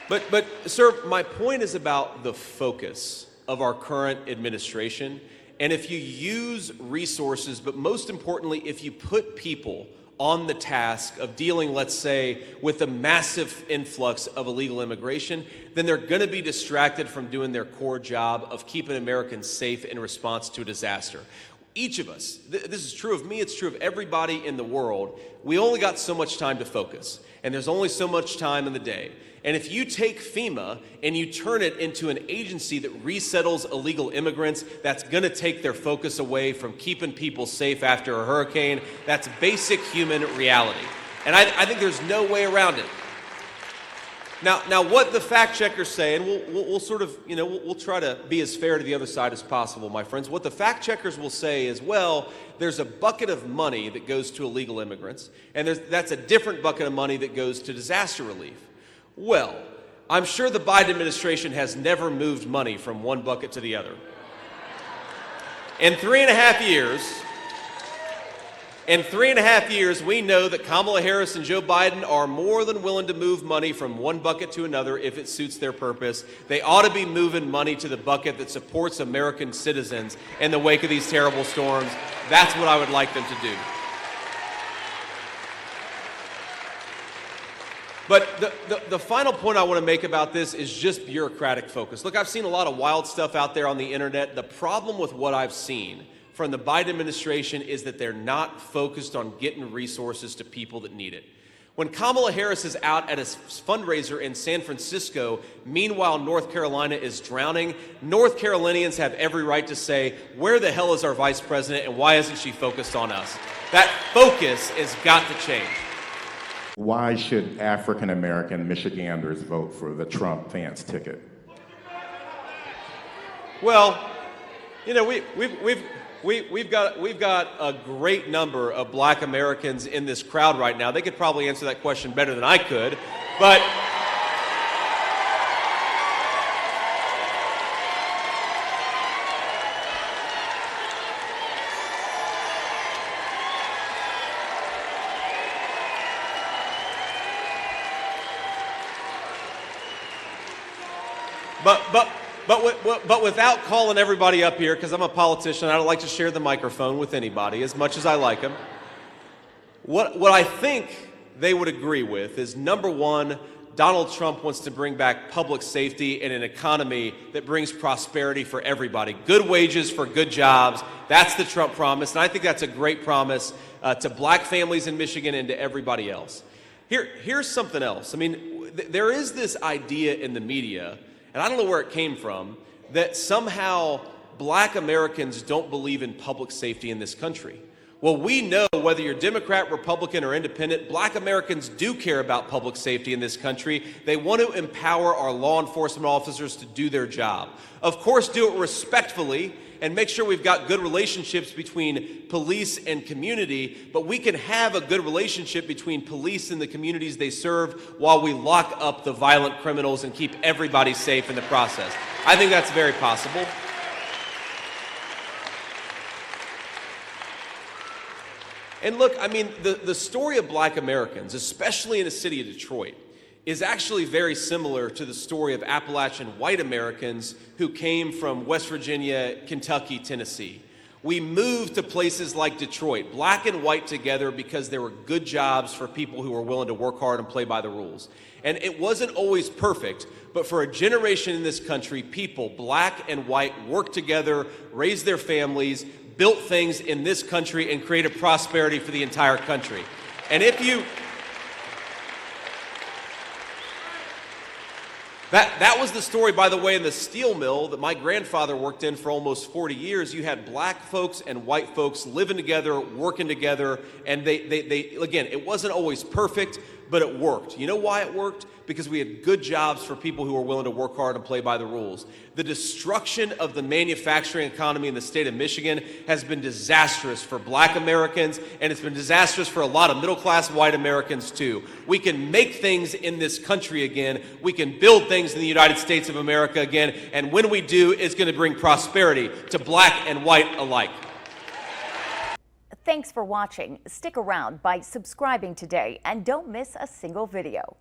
But, sir, my point is about the focus of our current administration. And if you use resources, but most importantly, if you put people on the task of dealing, let's say, with the massive influx of illegal immigration, then they're going to be distracted from doing their core job of keeping Americans safe in response to a disaster. Each of us, this is true of me, it's true of everybody in the world, we only got so much time to focus, and there's only so much time in the day. And if you take FEMA and you turn it into an agency that resettles illegal immigrants, that's going to take their focus away from keeping people safe after a hurricane. That's basic human reality. And I think there's no way around it. Now, what the fact checkers say, and we'll sort of, we'll try to be as fair to the other side as possible, my friends. What the fact checkers will say is, well, there's a bucket of money that goes to illegal immigrants, and that's a different bucket of money that goes to disaster relief. Well, I'm sure the Biden administration has never moved money from one bucket to the other. In 3.5 years, we know that Kamala Harris and Joe Biden are more than willing to move money from one bucket to another if it suits their purpose. They ought to be moving money to the bucket that supports American citizens in the wake of these terrible storms. That's what I would like them to do. But the final point I want to make about this is just bureaucratic focus. Look, I've seen a lot of wild stuff out there on the internet. The problem with what I've seen from the Biden administration is that they're not focused on getting resources to people that need it. When Kamala Harris is out at a fundraiser in San Francisco, meanwhile North Carolina is drowning, North Carolinians have every right to say, where the hell is our vice president and why isn't she focused on us? That focus has got to change. Why should African-American Michiganders vote for the Trump-Vance ticket? Well, we've got a great number of Black Americans in this crowd right now. They could probably answer that question better than I could, but But without calling everybody up here, because I'm a politician, I don't like to share the microphone with anybody as much as I like them. What I think they would agree with is, number one, Donald Trump wants to bring back public safety and an economy that brings prosperity for everybody. Good wages for good jobs. That's the Trump promise, and I think that's a great promise to Black families in Michigan and to everybody else. Here's something else. I mean, there is this idea in the media, and I don't know where it came from, that somehow Black Americans don't believe in public safety in this country. Well, we know whether you're Democrat, Republican, or independent, Black Americans do care about public safety in this country. They want to empower our law enforcement officers to do their job. Of course, do it respectfully and make sure we've got good relationships between police and community, but we can have a good relationship between police and the communities they serve while we lock up the violent criminals and keep everybody safe in the process. I think that's very possible. And look, I mean, the story of Black Americans, especially in the city of Detroit, is actually very similar to the story of Appalachian white Americans who came from West Virginia, Kentucky, Tennessee. We moved to places like Detroit, Black and white together, because there were good jobs for people who were willing to work hard and play by the rules. And it wasn't always perfect, but for a generation in this country, people, Black and white, worked together, raised their families, built things in this country, and created prosperity for the entire country. And if you... That was the story, by the way, in the steel mill that my grandfather worked in for almost 40 years. You had Black folks and white folks living together, working together, and they again, it wasn't always perfect, but it worked. You know why it worked? Because we had good jobs for people who were willing to work hard and play by the rules. The destruction of the manufacturing economy in the state of Michigan has been disastrous for Black Americans, and it's been disastrous for a lot of middle-class white Americans too. We can make things in this country again. We can build things in the United States of America again, and when we do, it's going to bring prosperity to Black and white alike. Thanks for watching. Stick around by subscribing today and don't miss a single video.